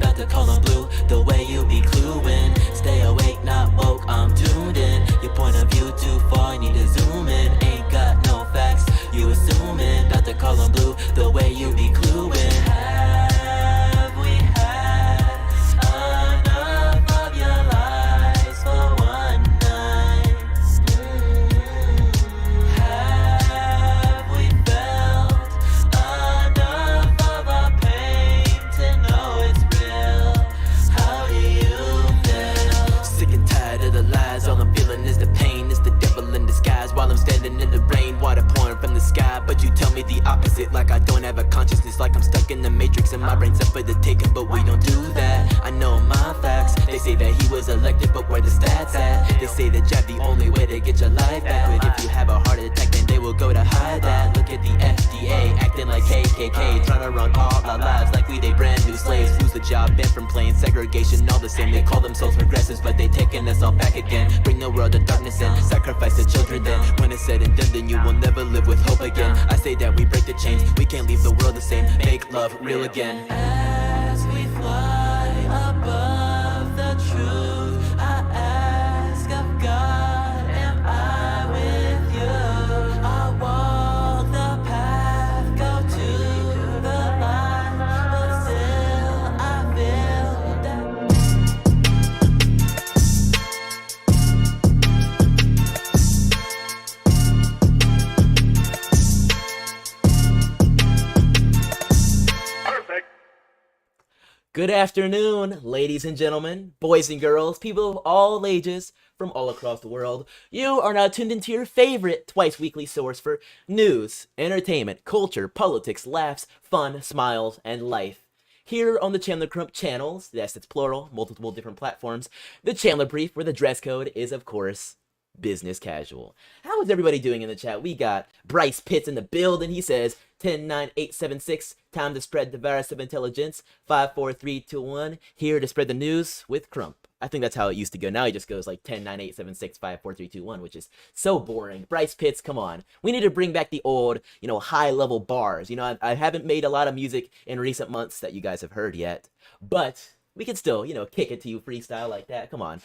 About to call them blue, the way you be cluing. Stay awake, not woke, I'm tuned in. Your point of view too far, need to zoom in. Ain't got no facts, you assuming. About to call them blue, the way you be cluing. Have we had enough of your lies for one night? Have we felt enough of our pain to know it's real? How do you feel? Sick and tired of the lies, all I'm feeling is the pain. It's the devil in disguise while I'm standing in the rain. Water pouring from the sky, but you tell me the opposite. Like I don't have a consciousness, like I'm stuck in the matrix and my brain's up for the taking. But we don't do that, I know my facts. They say that he was elected, but where the stats at? They say that jab the only way to get your life back. But if you have a heart attack, then they will go to hide that. Look at the FDA, acting like KKK, trying to run all our lives like we they brand new slaves. Lose the job, banned from playing segregation, all the same. They call themselves progressives, but they taking us all back again. Bring the world to darkness and sacrifice the children then. When it's said and done, then you will never live with hope again. I say that we break the chains, we can't leave the world the same. Make love real again. As we fly above the truth, I ask of God, am I with you? I walk the path, go to the light, but still I feel that. Good afternoon, ladies and gentlemen, boys and girls, people of all ages from all across the world. You are now tuned into your favorite twice weekly source for news, entertainment, culture, politics, laughs, fun, smiles, and life. Here on the Chandler Crump channels, yes, it's plural, multiple different platforms, the Chandler Brief, where the dress code is, of course, business casual. How is everybody doing in the chat? We got Bryce Pitts in the building. He says 10-9-8-7-6, time to spread the virus of intelligence. 5-4-3-2-1, here to spread the news with Crump. I think that's how it used to go. Now he just goes like 10-9-8-7-6, 5-4-3-2-1, which is so boring. Bryce Pitts, come on. We need to bring back the old, high-level bars. I haven't made a lot of music in recent months that you guys have heard yet, but we can still, kick it to you freestyle like that. Come on.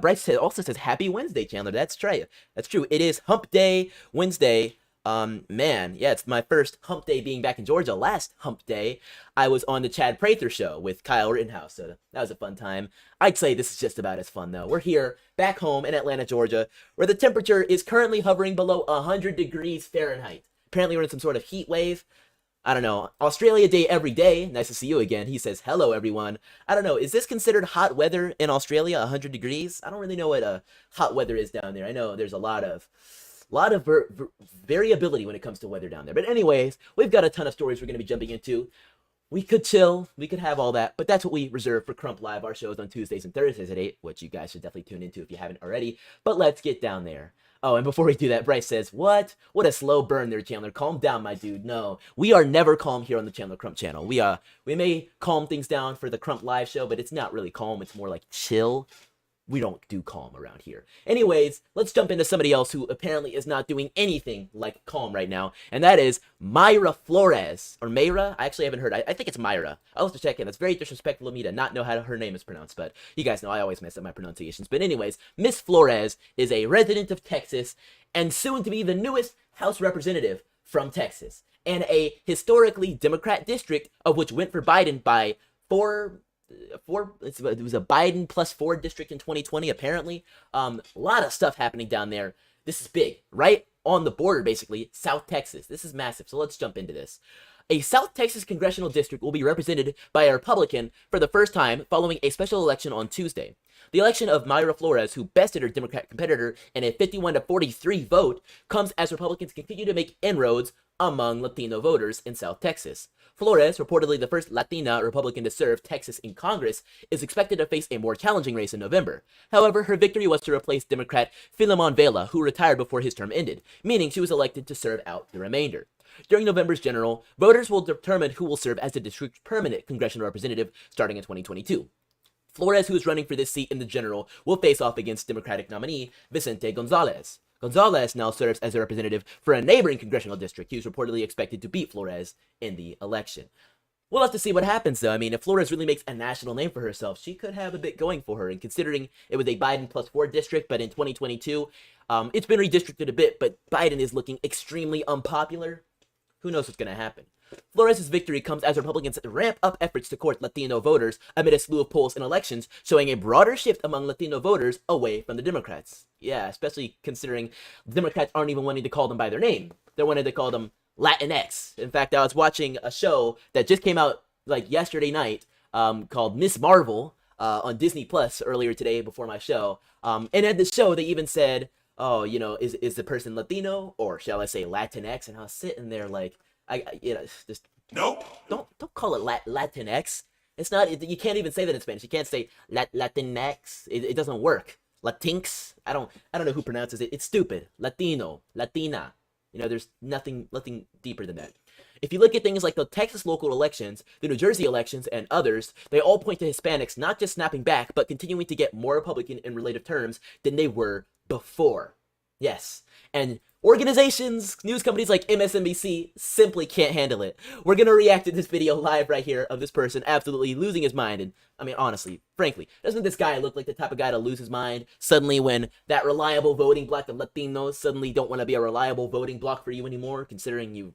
Bryce also says, Happy Wednesday, Chandler. That's true. That's true. It is Hump Day Wednesday. Man, yeah, it's my first hump day being back in Georgia. Last hump day, I was on the Chad Prather show with Kyle Rittenhouse, so that was a fun time. I'd say this is just about as fun, though. We're here, back home in Atlanta, Georgia, where the temperature is currently hovering below 100 degrees Fahrenheit. Apparently, we're in some sort of heat wave. I don't know. Australia Day every day. Nice to see you again. He says, hello, everyone. I don't know. Is this considered hot weather in Australia, 100 degrees? I don't really know what hot weather is down there. I know there's a lot of variability when it comes to weather down there. But anyways, we've got a ton of stories we're going to be jumping into. We could chill. We could have all that. But that's what we reserve for Crump Live, our shows on Tuesdays and Thursdays at 8, which you guys should definitely tune into if you haven't already. But let's get down there. Oh, and before we do that, Bryce says, what? What a slow burn there, Chandler. Calm down, my dude. No, we are never calm here on the Chandler Crump channel. We may calm things down for the Crump Live show, but it's not really calm. It's more like chill. We don't do calm around here. Anyways, let's jump into somebody else who apparently is not doing anything like calm right now, and that is Mayra Flores. Or Mayra? I actually haven't heard. I think it's Mayra. I'll have to check in. That's very disrespectful of me to not know how her name is pronounced, but you guys know I always mess up my pronunciations. But anyways, Miss Flores is a resident of Texas and soon to be the newest House representative from Texas, and a historically Democrat district of which went for Biden by four. It was a Biden +4 district in 2020, apparently. A lot of stuff happening down there. This is big, right on the border, basically, South Texas. This is massive, so let's jump into this. A South Texas congressional district will be represented by a Republican for the first time following a special election on Tuesday. The election of Mayra Flores, who bested her Democrat competitor in a 51-43 vote, comes as Republicans continue to make inroads among Latino voters in South Texas. Flores, reportedly the first Latina Republican to serve Texas in Congress, is expected to face a more challenging race in November. However, her victory was to replace Democrat Filemon Vela, who retired before his term ended, meaning she was elected to serve out the remainder. During November's general, voters will determine who will serve as the district's permanent congressional representative starting in 2022. Flores, who is running for this seat in the general, will face off against Democratic nominee Vicente Gonzalez. Gonzalez now serves as a representative for a neighboring congressional district. He is reportedly expected to beat Flores in the election. We'll have to see what happens, though. I mean, if Flores really makes a national name for herself, she could have a bit going for her. And considering it was a Biden +4 district, but in 2022, it's been redistricted a bit, but Biden is looking extremely unpopular. Who knows what's going to happen? Flores' victory comes as Republicans ramp up efforts to court Latino voters amid a slew of polls and elections showing a broader shift among Latino voters away from the Democrats. Yeah, especially considering Democrats aren't even wanting to call them by their name. They're wanting to call them Latinx. In fact, I was watching a show that just came out like yesterday night called Miss Marvel on Disney Plus earlier today before my show. And at the show, they even said, oh, you know, is the person Latino or shall I say Latinx? And I was sitting there like, just nope. Don't call it Latinx. It's not. You can't even say that in Spanish. You can't say Latinx. It doesn't work. Latinx. I don't know who pronounces it. It's stupid. Latino, Latina. You know, there's nothing deeper than that. If you look at things like the Texas local elections, the New Jersey elections, and others, they all point to Hispanics not just snapping back, but continuing to get more Republican in relative terms than they were before. Yes. And organizations, news companies like MSNBC simply can't handle it. We're going to react to this video live right here of this person absolutely losing his mind. And I mean, honestly, frankly, doesn't this guy look like the type of guy to lose his mind suddenly when that reliable voting block of Latinos suddenly don't want to be a reliable voting block for you anymore, considering you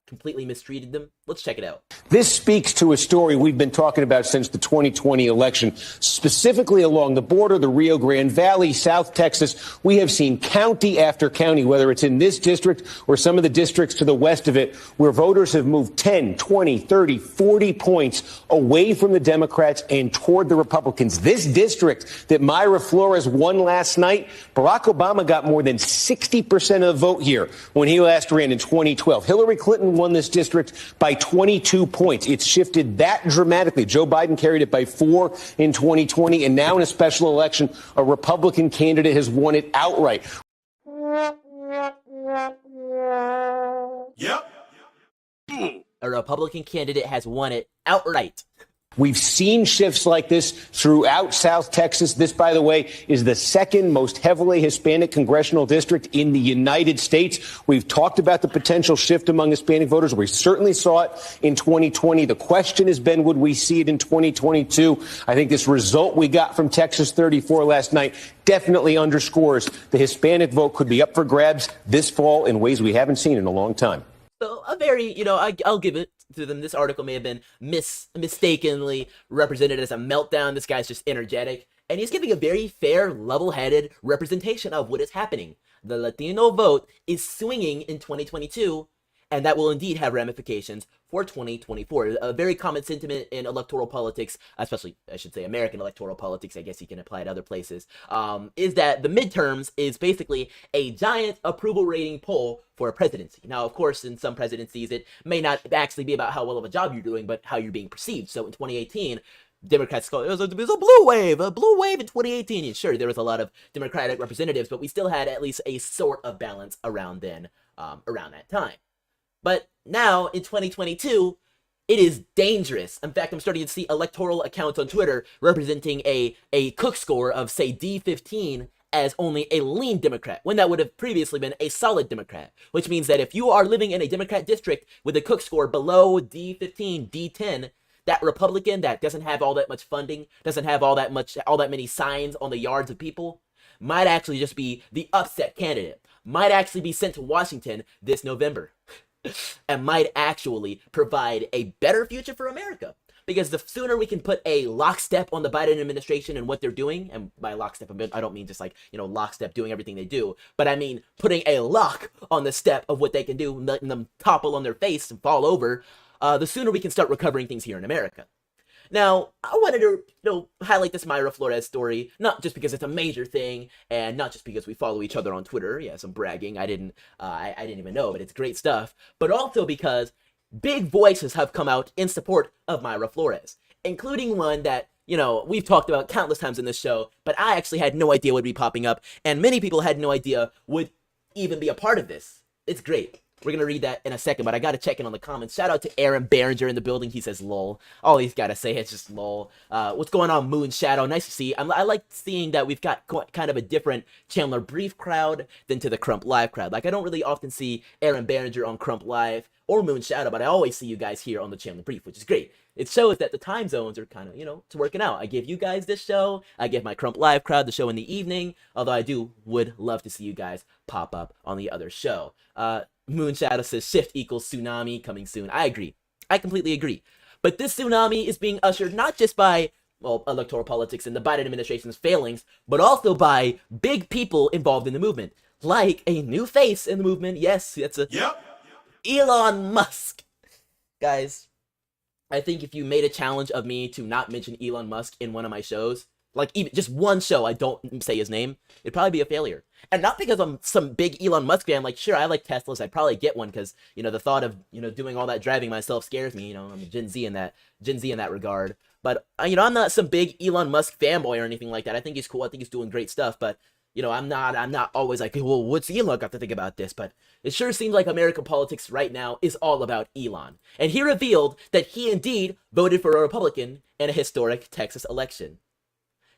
completely mistreated them? Let's check it out. This speaks to a story we've been talking about since the 2020 election, specifically along the border, the Rio Grande Valley, South Texas. We have seen county after county, whether it's in this district or some of the districts to the west of it, where voters have moved 10, 20, 30, 40 points away from the Democrats and toward the Republicans. This district that Mayra Flores won last night, Barack Obama got more than 60% of the vote here when he last ran in 2012. Hillary Clinton won this district by 22 points. It's shifted that dramatically. Joe Biden carried it by 4 in 2020, and now in a special election, a Republican candidate has won it outright. Yep. A Republican candidate has won it outright. We've seen shifts like this throughout South Texas. This, by the way, is the second most heavily Hispanic congressional district in the United States. We've talked about the potential shift among Hispanic voters. We certainly saw it in 2020. The question has been, would we see it in 2022? I think this result we got from Texas 34 last night definitely underscores the Hispanic vote could be up for grabs this fall in ways we haven't seen in a long time. So a very, I'll give it to them. This article may have been mistakenly represented as a meltdown. This guy's just energetic, and he's giving a very fair, level-headed representation of what is happening. The Latino vote is swinging in 2022, and that will indeed have ramifications for 2024. A very common sentiment in electoral politics, especially, I should say, American electoral politics, I guess you can apply it other places, is that the midterms is basically a giant approval rating poll for a presidency. Now, of course, in some presidencies, it may not actually be about how well of a job you're doing, but how you're being perceived. So in 2018, Democrats called it was a blue wave in 2018. And sure, there was a lot of Democratic representatives, but we still had at least a sort of balance around then, around that time. But now, in 2022, it is dangerous. In fact, I'm starting to see electoral accounts on Twitter representing a Cook score of, say, D15 as only a lean Democrat, when that would have previously been a solid Democrat, which means that if you are living in a Democrat district with a Cook score below D15, D10, that Republican that doesn't have all that much funding, doesn't have all that many signs on the yards of people, might actually just be the upset candidate, might actually be sent to Washington this November. And might actually provide a better future for America. Because the sooner we can put a lockstep on the Biden administration and what they're doing, and by lockstep, I don't mean just like, lockstep doing everything they do, but I mean putting a lock on the step of what they can do, letting them topple on their face and fall over, the sooner we can start recovering things here in America. Now, I wanted to, highlight this Mayra Flores story, not just because it's a major thing, and not just because we follow each other on Twitter. Yes, I'm bragging. I didn't even know, but it's great stuff. But also because big voices have come out in support of Mayra Flores, including one that, we've talked about countless times in this show, but I actually had no idea would be popping up, and many people had no idea would even be a part of this. It's great. We're going to read that in a second, but I got to check in on the comments. Shout out to Aaron Behringer in the building. He says, lol. All he's got to say is just lol. What's going on, Moon Shadow? Nice to see. I like seeing that we've got kind of a different Chandler Brief crowd than to the Crump Live crowd. Like, I don't really often see Aaron Behringer on Crump Live or Moon Shadow, but I always see you guys here on the Chandler Brief, which is great. It shows that the time zones are kind of, it's working out. I give you guys this show. I give my Crump Live crowd the show in the evening, although I would love to see you guys pop up on the other show. Moon Shadow says shift equals tsunami coming soon. I agree. I completely agree. But this tsunami is being ushered not just by, well, electoral politics and the Biden administration's failings, but also by big people involved in the movement. Like a new face in the movement. Yes, it's Elon Musk. Guys, I think if you made a challenge of me to not mention Elon Musk in one of my shows, like even just one show I don't say his name, it'd probably be a failure. And not because I'm some big Elon Musk fan. Like, sure, I like Teslas. I'd probably get one because, the thought of, doing all that driving myself scares me. I'm a Gen Z in that regard. But, I'm not some big Elon Musk fanboy or anything like that. I think he's cool. I think he's doing great stuff. But, I'm not always like, well, what's Elon got to think about this? But it sure seems like American politics right now is all about Elon. And he revealed that he indeed voted for a Republican in a historic Texas election.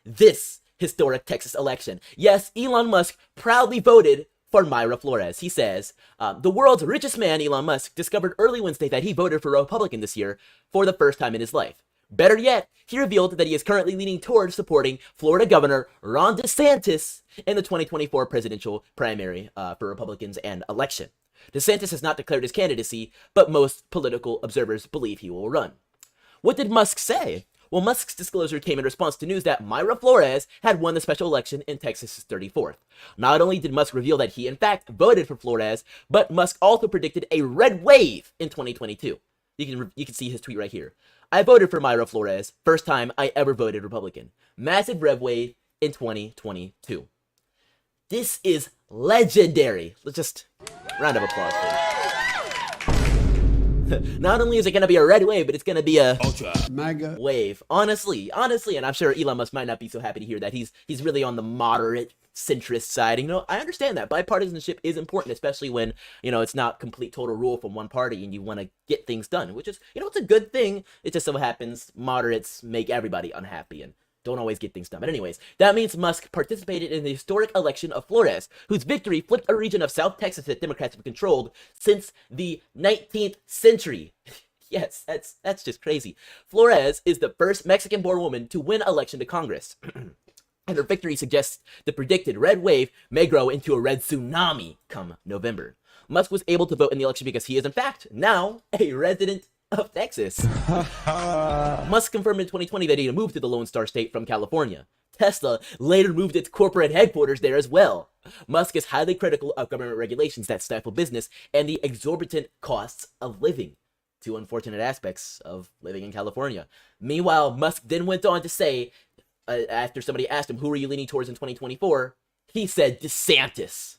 This historic Texas election. Yes, Elon Musk proudly voted for Mayra Flores. He says, the world's richest man, Elon Musk, discovered early Wednesday that he voted for a Republican this year for the first time in his life. Better yet, he revealed that he is currently leaning towards supporting Florida Governor Ron DeSantis in the 2024 presidential primary for Republicans and election. DeSantis has not declared his candidacy, but most political observers believe he will run. What did Musk say? Well, Musk's disclosure came in response to news that Mayra Flores had won the special election in Texas's 34th. Not only did Musk reveal that he in fact voted for Flores, but Musk also predicted a red wave in 2022. You can see his tweet right here. I voted for Mayra Flores, first time I ever voted Republican. Massive red wave in 2022. This is legendary. Let's just round of applause, please. Not only is it going to be a red wave, but it's going to be a ultra mega wave. Honestly, and I'm sure Elon Musk might not be so happy to hear that. He's really on the moderate centrist side. I understand that bipartisanship is important, especially when, it's not complete total rule from one party and you want to get things done, which is, it's a good thing. It just so happens moderates make everybody unhappy and don't always get things done. But anyways, that means Musk participated in the historic election of Flores, whose victory flipped a region of South Texas that Democrats have controlled since the 19th century. Yes, that's just crazy. Flores is the first Mexican-born woman to win election to Congress. And her victory suggests the predicted red wave may grow into a red tsunami come November. Musk was able to vote in the election because he is, in fact, now a resident of Texas. Musk confirmed in 2020 that he had moved to the Lone Star State from California. Tesla later moved its corporate headquarters there as well. Musk is highly critical of government regulations that stifle business and the exorbitant costs of living. Two unfortunate aspects of living in California. Meanwhile, Musk then went on to say, after somebody asked him, who are you leaning towards in 2024? He said DeSantis.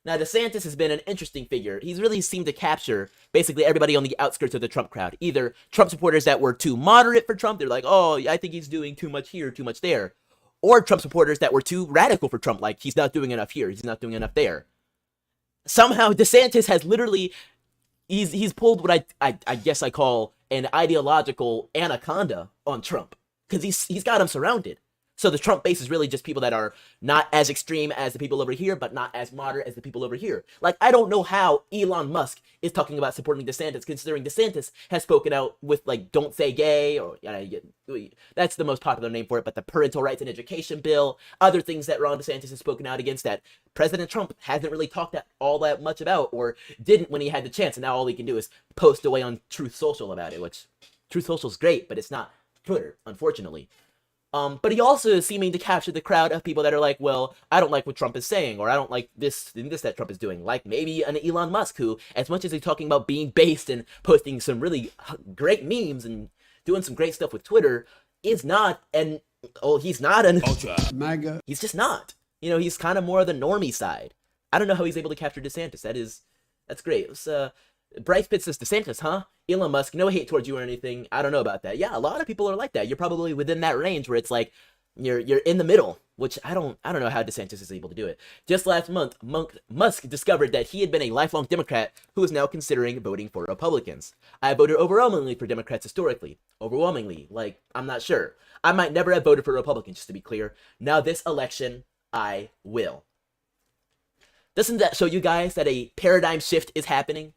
Now, DeSantis has been an interesting figure. He's really seemed to capture basically everybody on the outskirts of the Trump crowd. Either Trump supporters that were too moderate for Trump, they're like, oh, I think he's doing too much here, too much there. Or Trump supporters that were too radical for Trump, like he's not doing enough here, he's not doing enough there. Somehow, DeSantis has literally, he's pulled what I guess I call an ideological anaconda on Trump. Because he's got him surrounded. So the Trump base is really just people that are not as extreme as the people over here, but not as moderate as the people over here. Like, I don't know how Elon Musk is talking about supporting DeSantis, considering DeSantis has spoken out with, like, don't say gay, or, that's the most popular name for it, but the parental rights and education bill, other things that Ron DeSantis has spoken out against that President Trump hasn't really talked all that much about, or didn't when he had the chance, and now all he can do is post away on Truth Social about it, which Truth Social is great, but it's not Twitter, unfortunately. But he also is seeming to capture the crowd of people that are like, well, I don't like what Trump is saying, or I don't like this that Trump is doing. Like maybe an Elon Musk who, as much as he's talking about being based and posting some really great memes and doing some great stuff with Twitter, he's not an ultra mega. He's just not. He's kind of more of the normie side. I don't know how he's able to capture DeSantis. That's great. It's, Bryce Pitt says, DeSantis, huh? Elon Musk, no hate towards you or anything. I don't know about that. Yeah, a lot of people are like that. You're probably within that range where it's like you're in the middle, which I don't know how DeSantis is able to do it. Just last month, Musk discovered that he had been a lifelong Democrat who is now considering voting for Republicans. I voted overwhelmingly for Democrats historically. Overwhelmingly, like, I'm not sure. I might never have voted for Republicans, just to be clear. Now this election, I will. Doesn't that show you guys that a paradigm shift is happening?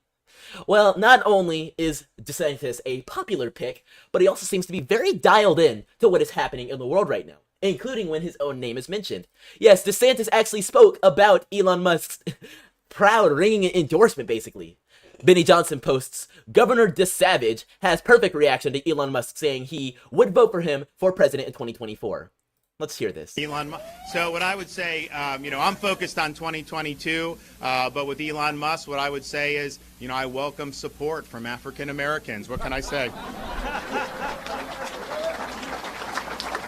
Well, not only is DeSantis a popular pick, but he also seems to be very dialed in to what is happening in the world right now, including when his own name is mentioned. Yes, DeSantis actually spoke about Elon Musk's proud ringing endorsement, basically. Benny Johnson posts, Governor DeSavage has perfect reaction to Elon Musk saying he would vote for him for president in 2024. Let's hear this. Elon Musk. So what I would say, I'm focused on 2022, but with Elon Musk, what I would say is, I welcome support from African Americans. What can I say?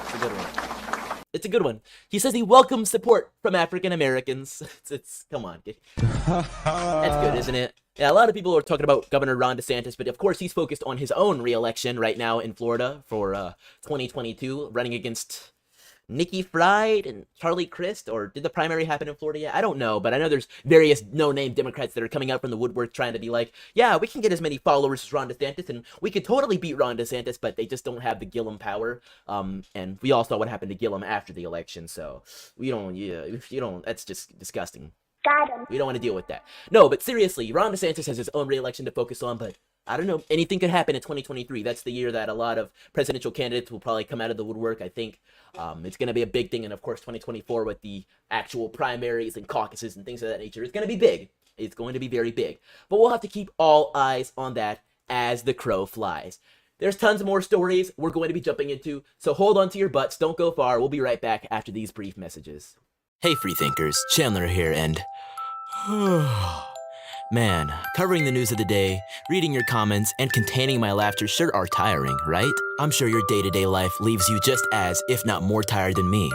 It's a good one. It's a good one. He says he welcomes support from African Americans. It's come on. That's good, isn't it? Yeah, a lot of people are talking about Governor Ron DeSantis, but of course he's focused on his own re-election right now in Florida for 2022, running against Nikki Fried and Charlie Crist, or did the primary happen in Florida yet? I don't know, but I know there's various no-name Democrats that are coming out from the woodwork trying to be like, yeah, we can get as many followers as Ron DeSantis, and we could totally beat Ron DeSantis, but they just don't have the Gillum power. And we all saw what happened to Gillum after the election, so that's just disgusting. We don't want to deal with that. No, but seriously, Ron DeSantis has his own re-election to focus on, but I don't know, anything could happen in 2023. That's the year that a lot of presidential candidates will probably come out of the woodwork, I think. It's going to be a big thing, and of course 2024 with the actual primaries and caucuses and things of that nature, it's going to be big. It's going to be very big. But we'll have to keep all eyes on that as the crow flies. There's tons more stories we're going to be jumping into, so hold on to your butts, don't go far. We'll be right back after these brief messages. Hey freethinkers, Chandler here, and man, covering the news of the day, reading your comments, and containing my laughter sure are tiring, right? I'm sure your day-to-day life leaves you just as, if not more tired than me.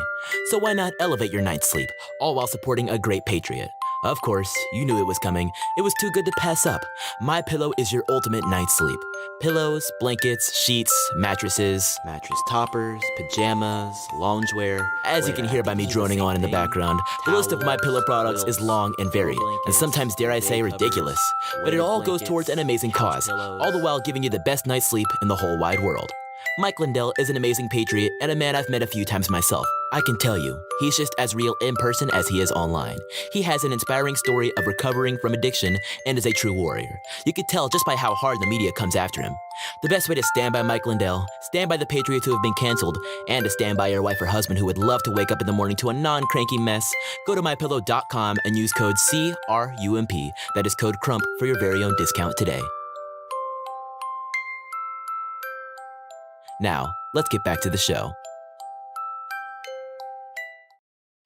So why not elevate your night's sleep, all while supporting a great patriot? Of course, you knew it was coming. It was too good to pass up. MyPillow is your ultimate night's sleep. Pillows, blankets, sheets, mattresses, mattress toppers, pajamas, loungewear. As you can hear by me droning on in the background, the list of MyPillow products is long and varied, and sometimes, dare I say, ridiculous. But it all goes towards an amazing cause, all the while giving you the best night's sleep in the whole wide world. Mike Lindell is an amazing patriot and a man I've met a few times myself. I can tell you, he's just as real in person as he is online. He has an inspiring story of recovering from addiction and is a true warrior. You could tell just by how hard the media comes after him. The best way to stand by Mike Lindell, stand by the patriots who have been canceled, and to stand by your wife or husband who would love to wake up in the morning to a non-cranky mess, go to MyPillow.com and use code CRUMP, that is code CRUMP, for your very own discount today. Now, let's get back to the show.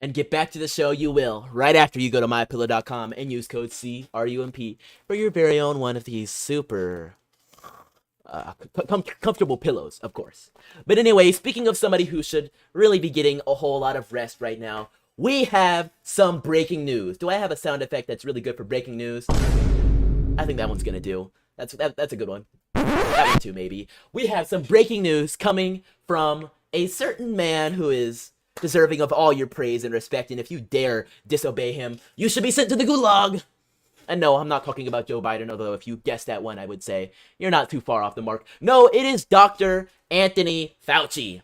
And get back to the show you will, right after you go to MyPillow.com and use code CRUMP for your very own one of these super comfortable pillows, of course. But anyway, speaking of somebody who should really be getting a whole lot of rest right now, we have some breaking news. Do I have a sound effect that's really good for breaking news? I think that one's gonna do. That's a good one. That one too, maybe. We have some breaking news coming from a certain man who is deserving of all your praise and respect, and if you dare disobey him, you should be sent to the gulag. And no, I'm not talking about Joe Biden, although if you guessed that one, I would say you're not too far off the mark. No, it is Dr. Anthony Fauci.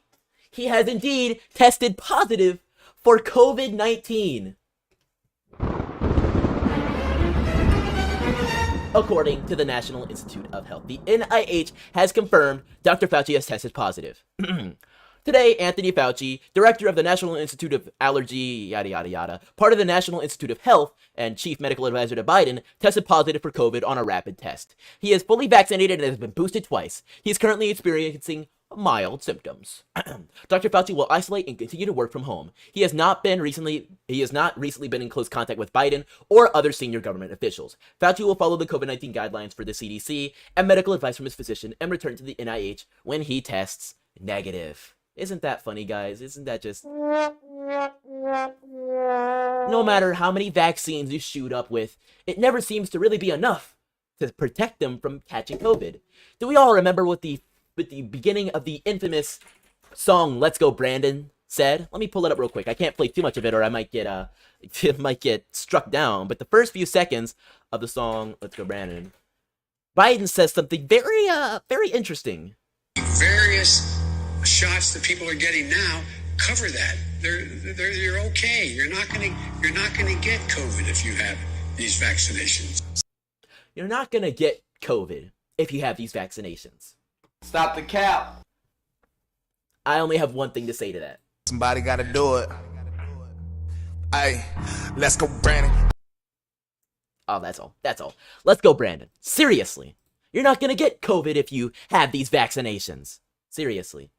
He has indeed tested positive for COVID-19. According to the National Institute of Health, the NIH has confirmed Dr. Fauci has tested positive. Today, Anthony Fauci, director of the National Institute of Allergy, yada, yada, yada, part of the National Institute of Health and chief medical advisor to Biden, tested positive for COVID on a rapid test. He is fully vaccinated and has been boosted twice. He is currently experiencing mild symptoms. Dr. Fauci will isolate and continue to work from home. He has not recently been in close contact with Biden or other senior government officials. Fauci will follow the COVID-19 guidelines for the CDC and medical advice from his physician and return to the NIH when he tests negative. Isn't that funny, guys? Isn't that just... No matter how many vaccines you shoot up with, it never seems to really be enough to protect them from catching COVID. Do we all remember what the beginning of the infamous song "Let's Go Brandon" said? Let me pull it up real quick. I can't play too much of it or I might get struck down. But the first few seconds of the song "Let's Go Brandon," Biden says something very interesting. Various shots that people are getting now cover that. You're okay. You're not gonna get COVID if you have these vaccinations. You're not gonna get COVID if you have these vaccinations. Stop the cap. I only have one thing to say to that. Somebody gotta do it. Hey, let's go, Brandon. Oh, that's all. That's all. Let's go, Brandon. Seriously. You're not gonna get COVID if you have these vaccinations. Seriously.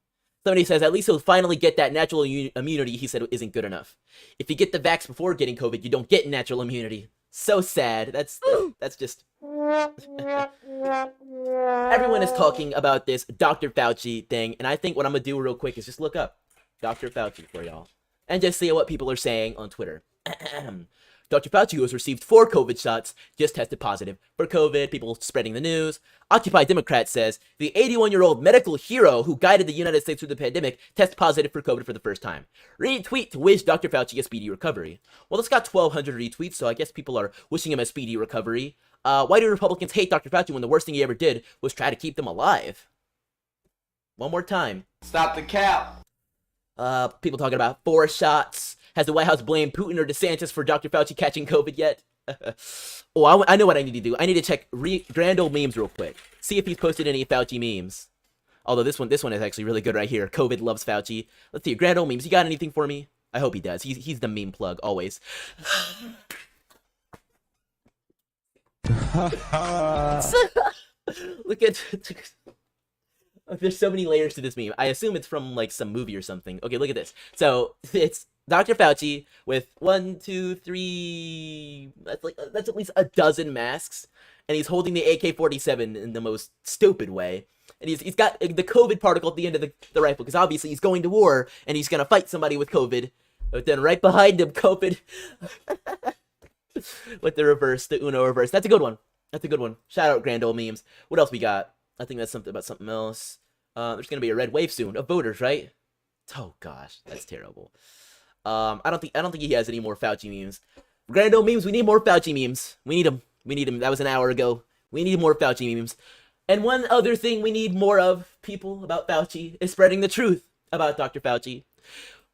Somebody says at least he'll finally get that natural immunity he said isn't good enough. If you get the vax before getting COVID, you don't get natural immunity. So sad. That's just... Everyone is talking about this Dr. Fauci thing, and I think what I'm gonna do real quick is just look up Dr. Fauci for y'all and just see what people are saying on Twitter. Dr. Fauci, who has received 4 COVID shots, just tested positive for COVID. People spreading the news. Occupy Democrat says the 81-year-old medical hero who guided the United States through the pandemic tests positive for COVID for the first time. Retweet to wish Dr. Fauci a speedy recovery. Well, it's got 1,200 retweets, so I guess people are wishing him a speedy recovery. Why do Republicans hate Dr. Fauci when the worst thing he ever did was try to keep them alive? One more time. Stop the cap. People talking about 4 shots. Has the White House blamed Putin or DeSantis for Dr. Fauci catching COVID yet? Oh, I know what I need to do. I need to check Grand Old Memes real quick. See if he's posted any Fauci memes. Although this one is actually really good right here. COVID loves Fauci. Let's see, Grand Old Memes. You got anything for me? I hope he does. He's the meme plug always. Look at... There's so many layers to this meme. I assume it's from like some movie or something. Okay, look at this. So it's Dr. Fauci with 1, 2, 3. That's at least a dozen masks, and he's holding the AK-47 in the most stupid way. And he's got the COVID particle at the end of the rifle because obviously he's going to war and he's gonna fight somebody with COVID. But then right behind him, COVID with the reverse, the Uno reverse. That's a good one. That's a good one. Shout out Grand Old Memes. What else we got? I think that's something about something else. There's gonna be a red wave soon of voters, right? Oh gosh, that's terrible. I don't think he has any more Fauci memes. Grand Old Memes, we need more Fauci memes. We need them. We need them. That was an hour ago. We need more Fauci memes. And one other thing we need more of, people, about Fauci, is spreading the truth about Dr. Fauci.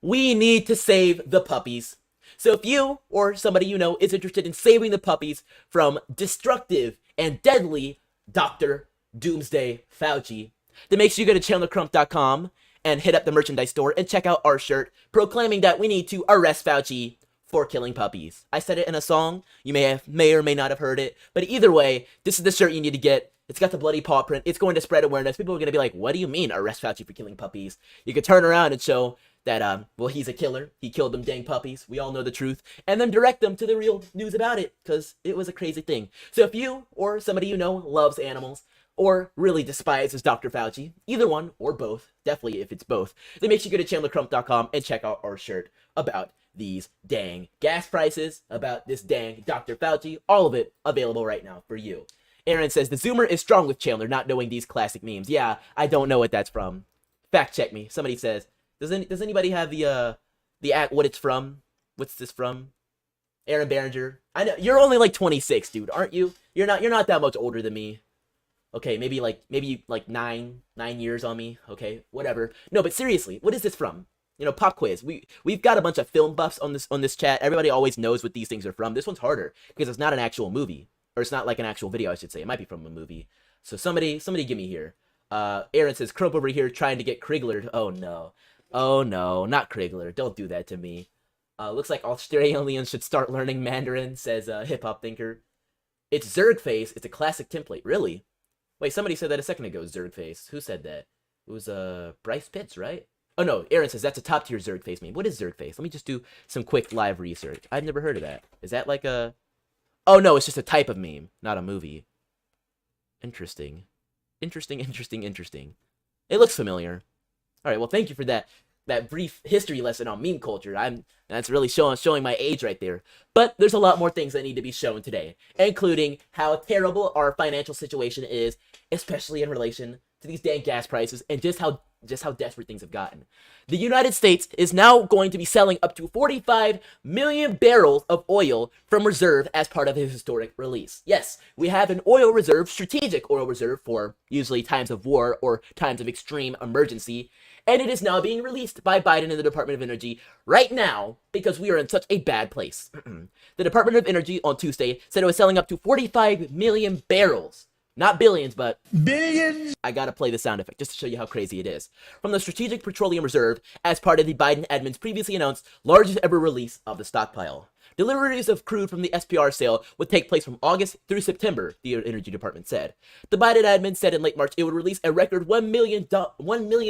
We need to save the puppies. So if you or somebody you know is interested in saving the puppies from destructive and deadly Dr. Doomsday Fauci, then make sure you go to chandlercrump.com and hit up the merchandise store and check out our shirt proclaiming that we need to arrest Fauci for killing puppies. I said it in a song. You may or may not have heard it. But either way, this is the shirt you need to get. It's got the bloody paw print. It's going to spread awareness. People are going to be like, what do you mean arrest Fauci for killing puppies? You could turn around and show that, well, he's a killer. He killed them dang puppies. We all know the truth. And then direct them to the real news about it because it was a crazy thing. So if you or somebody you know loves animals, or really despises Dr. Fauci, either one or both, definitely if it's both, then make sure you go to chandlercrump.com and check out our shirt about these dang gas prices, about this dang Dr. Fauci, all of it available right now for you. Aaron says, the Zoomer is strong with Chandler, not knowing these classic memes. Yeah, I don't know what that's from. Fact check me. Somebody says, does anybody have the what it's from? What's this from? Aaron Behringer. I know, you're only like 26, dude, aren't you? You're not that much older than me. Okay, maybe like 9 years on me. Okay, whatever. No, but seriously, what is this from? You know, pop quiz. We've got a bunch of film buffs on this chat. Everybody always knows what these things are from. This one's harder because it's not an actual movie, or it's not like an actual video, I should say. It might be from a movie. So somebody give me here. Aaron says Crump over here trying to get Kriglered. Oh no, not Krigler. Don't do that to me. Looks like Australians should start learning Mandarin. Says hip hop thinker. It's Zergface. It's a classic template. Really? Wait, somebody said that a second ago, Zergface. Who said that? It was, Bryce Pitts, right? Oh, no, Aaron says that's a top-tier Zergface meme. What is Zergface? Let me just do some quick live research. I've never heard of that. Is that like a... Oh, no, it's just a type of meme, not a movie. Interesting. Interesting. It looks familiar. All right, well, thank you for that brief history lesson on meme culture. That's really showing my age right there. But there's a lot more things that need to be shown today, including how terrible our financial situation is, especially in relation to these dang gas prices and just how desperate things have gotten. The United States is now going to be selling up to 45 million barrels of oil from reserve as part of his historic release. Yes, we have an oil reserve, strategic oil reserve for usually times of war or times of extreme emergency. And it is now being released by Biden and the Department of Energy right now because we are in such a bad place. The Department of Energy on Tuesday said it was selling up to 45 million barrels. Not billions, but billions. I gotta play the sound effect just to show you how crazy it is. From the Strategic Petroleum Reserve as part of the Biden admin's previously announced largest ever release of the stockpile. Deliveries of crude from the SPR sale would take place from August through September, the Energy Department said. The Biden admin said in late March it would release a record 1 million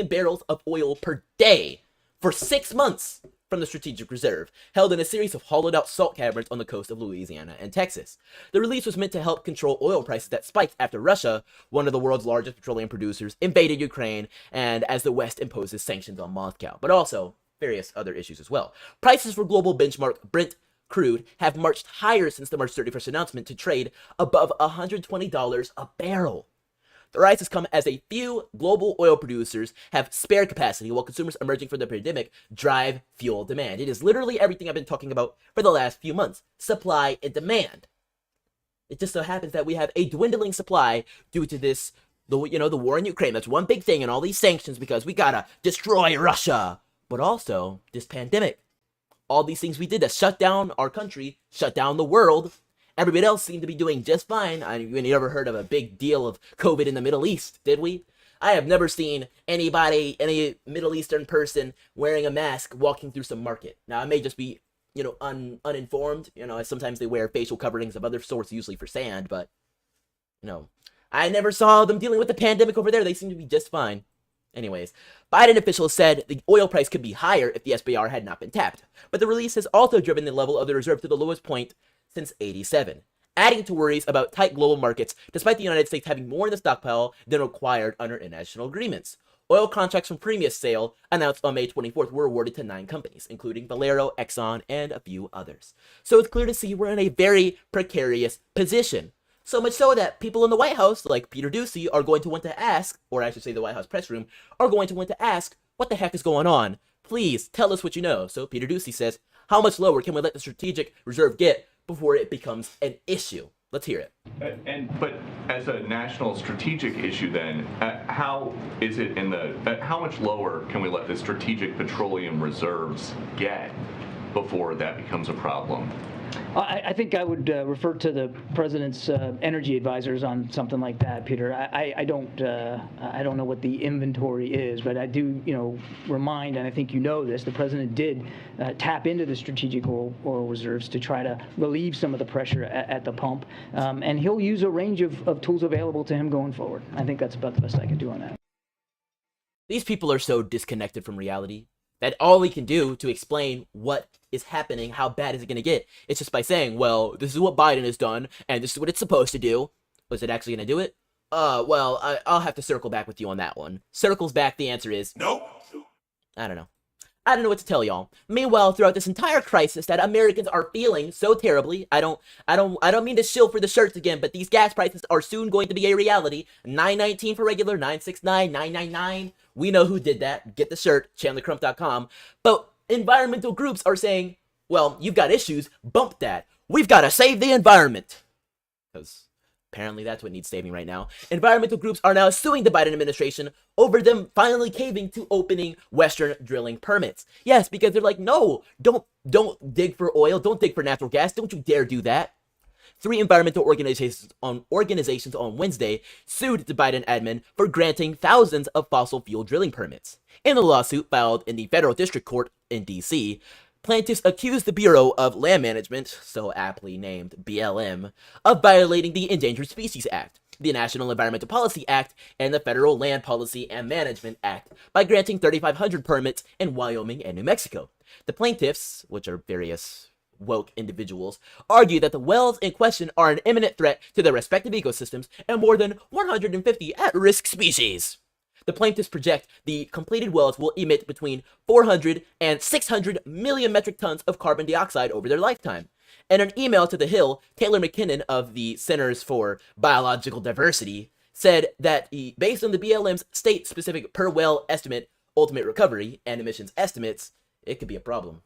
barrels of oil per day for 6 months from the Strategic Reserve, held in a series of hollowed-out salt caverns on the coast of Louisiana and Texas. The release was meant to help control oil prices that spiked after Russia, one of the world's largest petroleum producers, invaded Ukraine, and as the West imposes sanctions on Moscow, but also various other issues as well. Prices for global benchmark Brent crude have marched higher since the March 31st announcement to trade above $120 a barrel. The rise has come as a few global oil producers have spare capacity while consumers emerging from the pandemic drive fuel demand. It is literally everything I've been talking about for the last few months. Supply and demand. It just so happens that we have a dwindling supply due to this, the war in Ukraine. That's one big thing, and all these sanctions because we gotta destroy Russia. But also this pandemic. All these things we did that shut down our country, shut down the world. Everybody else seemed to be doing just fine. We never heard of a big deal of COVID in the Middle East, did we? I have never seen any Middle Eastern person wearing a mask walking through some market. Now, I may just be, uninformed. Sometimes they wear facial coverings of other sorts, usually for sand, but, I never saw them dealing with the pandemic over there. They seem to be just fine. Anyways, Biden officials said the oil price could be higher if the SPR had not been tapped, but the release has also driven the level of the reserve to the lowest point since '87, adding to worries about tight global markets despite the United States having more in the stockpile than required under international agreements. Oil contracts from previous sale announced on May 24th were awarded to 9 companies, including Valero, Exxon, and a few others. So it's clear to see we're in a very precarious position. So much so that people in the White House, like Peter Doocy, are going to want to ask, or I should say the White House press room, are going to want to ask, what the heck is going on? Please tell us what you know. So Peter Doocy says, how much lower can we let the strategic reserve get before it becomes an issue? Let's hear it. But as a national strategic issue, then, how is it how much lower can we let the strategic petroleum reserves get before that becomes a problem? I think I would refer to the president's energy advisors on something like that, Peter. I don't know what the inventory is, but I do, remind, and I think this, the president did tap into the strategic oil reserves to try to relieve some of the pressure at the pump, and he'll use a range of tools available to him going forward. I think that's about the best I can do on that. These people are so disconnected from reality that all we can do to explain what is happening, how bad is it going to get, it's just by saying, well, this is what Biden has done, and this is what it's supposed to do. Was it actually going to do it? I'll have to circle back with you on that one. Circles back, the answer is... Nope. I don't know. I don't know what to tell y'all. Meanwhile, throughout this entire crisis that Americans are feeling so terribly, I don't mean to shill for the shirts again, but these gas prices are soon going to be a reality. $9.19 for regular, $9.69, $9.99. We know who did that. Get the shirt, chandlercrump.com. But environmental groups are saying, well, you've got issues, bump that. We've got to save the environment. Because apparently that's what needs saving right now. Environmental groups are now suing the Biden administration over them finally caving to opening Western drilling permits. Yes, because they're like, no, don't dig for oil, don't dig for natural gas, don't you dare do that. 3 environmental organizations on Wednesday sued the Biden admin for granting thousands of fossil fuel drilling permits. In a lawsuit filed in the Federal District Court in D.C., plaintiffs accused the Bureau of Land Management, so aptly named BLM, of violating the Endangered Species Act, the National Environmental Policy Act, and the Federal Land Policy and Management Act by granting 3,500 permits in Wyoming and New Mexico. The plaintiffs, which are various woke individuals, argue that the wells in question are an imminent threat to their respective ecosystems and more than 150 at-risk species. The plaintiffs project the completed wells will emit between 400 and 600 million metric tons of carbon dioxide over their lifetime. In an email to The Hill, Taylor McKinnon of the Centers for Biological Diversity said that based on the BLM's state-specific per well estimate, ultimate recovery, and emissions estimates, it could be a problem.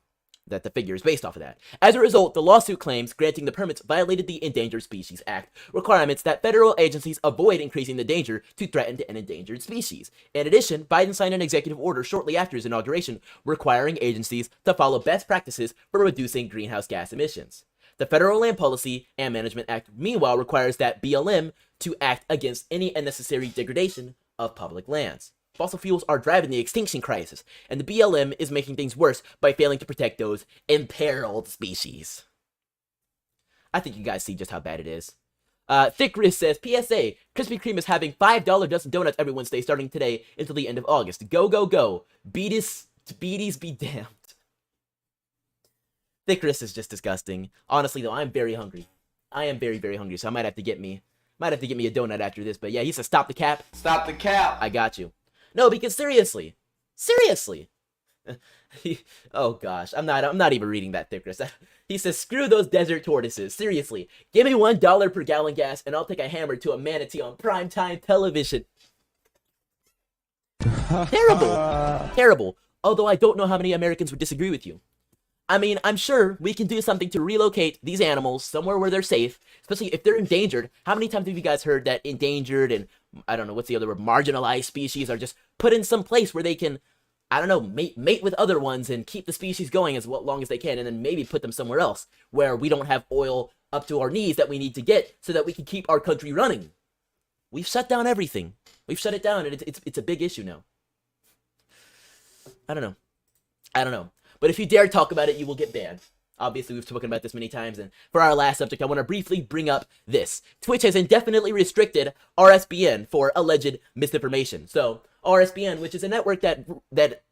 that the figure is based off of that. As a result, the lawsuit claims granting the permits violated the Endangered Species Act requirements that federal agencies avoid increasing the danger to threatened and endangered species. In addition, Biden signed an executive order shortly after his inauguration requiring agencies to follow best practices for reducing greenhouse gas emissions. The Federal Land Policy and Management Act, meanwhile, requires that BLM to act against any unnecessary degradation of public lands. Fossil fuels are driving the extinction crisis, and the BLM is making things worse by failing to protect those imperiled species. I think you guys see just how bad it is. Thick Wrist says, PSA, Krispy Kreme is having $5 dozen donuts every Wednesday starting today until the end of August. Go, go, go. Beaties be damned. Thick Wrist is just disgusting. Honestly, though, I'm very hungry. I am very, very hungry, so I might have to get me a donut after this. But yeah, he says, stop the cap. Stop the cap. I got you. No, because seriously. Oh gosh, I'm not even reading that, Thick Wrist. He says, screw those desert tortoises. Seriously, give me $1 per gallon gas, and I'll take a hammer to a manatee on primetime television. Terrible. Although I don't know how many Americans would disagree with you. I mean, I'm sure we can do something to relocate these animals somewhere where they're safe, especially if they're endangered. How many times have you guys heard that endangered and, I don't know, what's the other word, marginalized species are just put in some place where they can, I don't know, mate with other ones and keep the species going as long as they can, and then maybe put them somewhere else where we don't have oil up to our knees that we need to get so that we can keep our country running. We've shut down everything. We've shut it down, and it's a big issue now. I don't know. But if you dare talk about it, you will get banned. Obviously, we've spoken about this many times, and for our last subject, I want to briefly bring up this. Twitch has indefinitely restricted RSBN for alleged misinformation. So, RSBN, which is a network that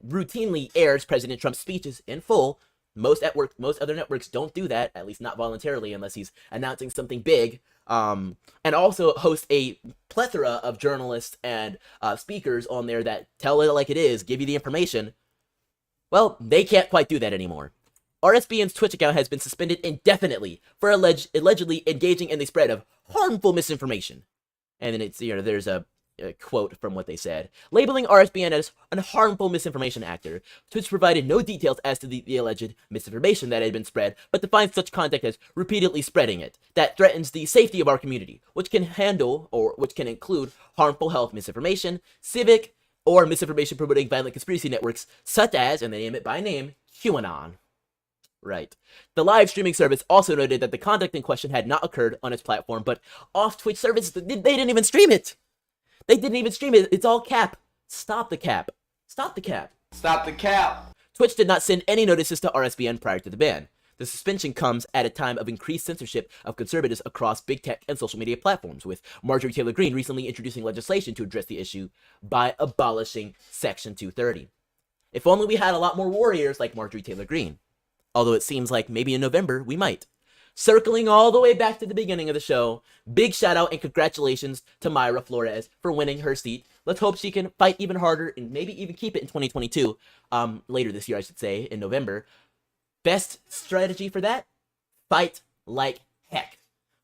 routinely airs President Trump's speeches in full, most other networks don't do that, at least not voluntarily, unless he's announcing something big, and also hosts a plethora of journalists and speakers on there that tell it like it is, give you the information. Well, they can't quite do that anymore. RSBN's Twitch account has been suspended indefinitely for allegedly engaging in the spread of harmful misinformation. And then it's, there's a quote from what they said. Labeling RSBN as a harmful misinformation actor, Twitch provided no details as to the alleged misinformation that had been spread, but defines such conduct as repeatedly spreading it, that threatens the safety of our community, which can include harmful health misinformation, civic, or misinformation promoting violent conspiracy networks, such as, and they name it by name, QAnon. Right. The live streaming service also noted that the conduct in question had not occurred on its platform, but off Twitch service, they didn't even stream it. It's all cap. Stop the cap. Stop the cap. Twitch did not send any notices to RSBN prior to the ban. The suspension comes at a time of increased censorship of conservatives across big tech and social media platforms, with Marjorie Taylor Greene recently introducing legislation to address the issue by abolishing Section 230. If only we had a lot more warriors like Marjorie Taylor Greene. Although it seems like maybe in November we might. Circling all the way back to the beginning of the show, big shout out and congratulations to Myra Flores for winning her seat. Let's hope she can fight even harder and maybe even keep it in 2022, later this year I should say, in November. Best strategy for that? Fight like heck.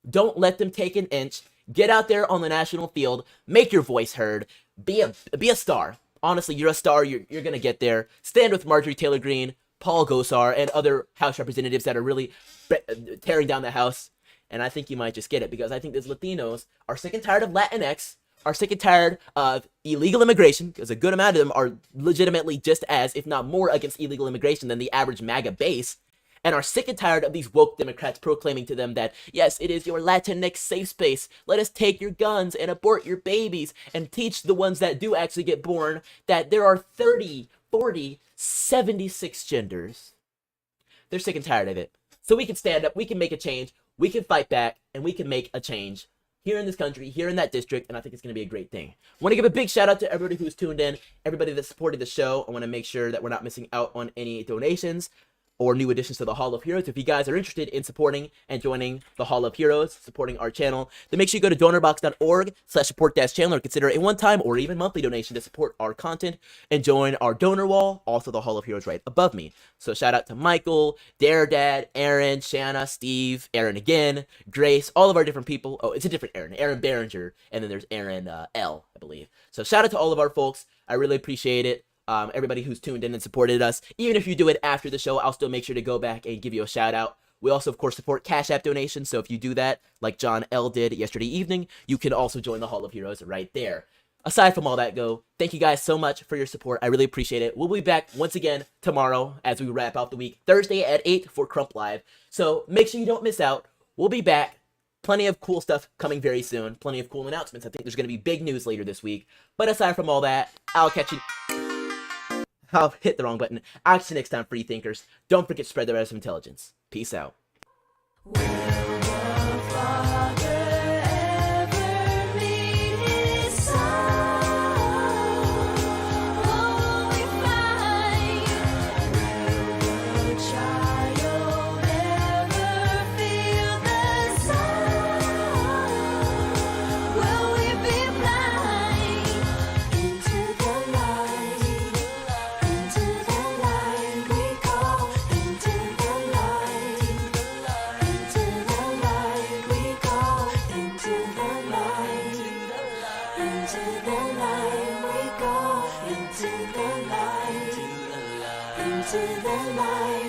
Don't let them take an inch. Get out there on the national field. Make your voice heard. Be a star. Honestly, you're a star. You're gonna get there. Stand with Marjorie Taylor Greene, Paul Gosar, and other House representatives that are really tearing down the House. And I think you might just get it, because I think these Latinos are sick and tired of Latinx, are sick and tired of illegal immigration, because a good amount of them are legitimately just as, if not more, against illegal immigration than the average MAGA base, and are sick and tired of these woke Democrats proclaiming to them that, yes, it is your Latinx safe space, let us take your guns and abort your babies, and teach the ones that do actually get born that there are 30, 40, 76 genders. They're sick and tired of it. So we can stand up, we can make a change, we can fight back, and we can make a change here in this country, here in that district, and I think it's going to be a great thing. I want to give a big shout out to everybody who's tuned in, everybody that supported the show. I want to make sure that we're not missing out on any donations or new additions to the Hall of Heroes. If you guys are interested in supporting and joining the Hall of Heroes, supporting our channel, then make sure you go to donorbox.org/support-channel or consider a one-time or even monthly donation to support our content and join our donor wall, also the Hall of Heroes right above me. So shout out to Michael, Dad, Aaron, Shanna, Steve, Aaron again, Grace, all of our different people. Oh, it's a different Aaron Behringer, and then there's Aaron L, I believe. So shout out to all of our folks. I really appreciate it. everybody who's tuned in and supported us. Even if you do it after the show, I'll still make sure to go back and give you a shout out. We also, of course, support Cash App donations, so if you do that, like John L. did yesterday evening, you can also join the Hall of Heroes right there. Aside from all that, thank you guys so much for your support. I really appreciate it. We'll be back once again tomorrow as we wrap out the week, Thursday at 8 for Crump Live. So make sure you don't miss out. We'll be back. Plenty of cool stuff coming very soon. Plenty of cool announcements. I think there's going to be big news later this week. But aside from all that, I'll hit the wrong button. I'll catch you next time, free thinkers. Don't forget to spread the rest of intelligence. Peace out. Into the light.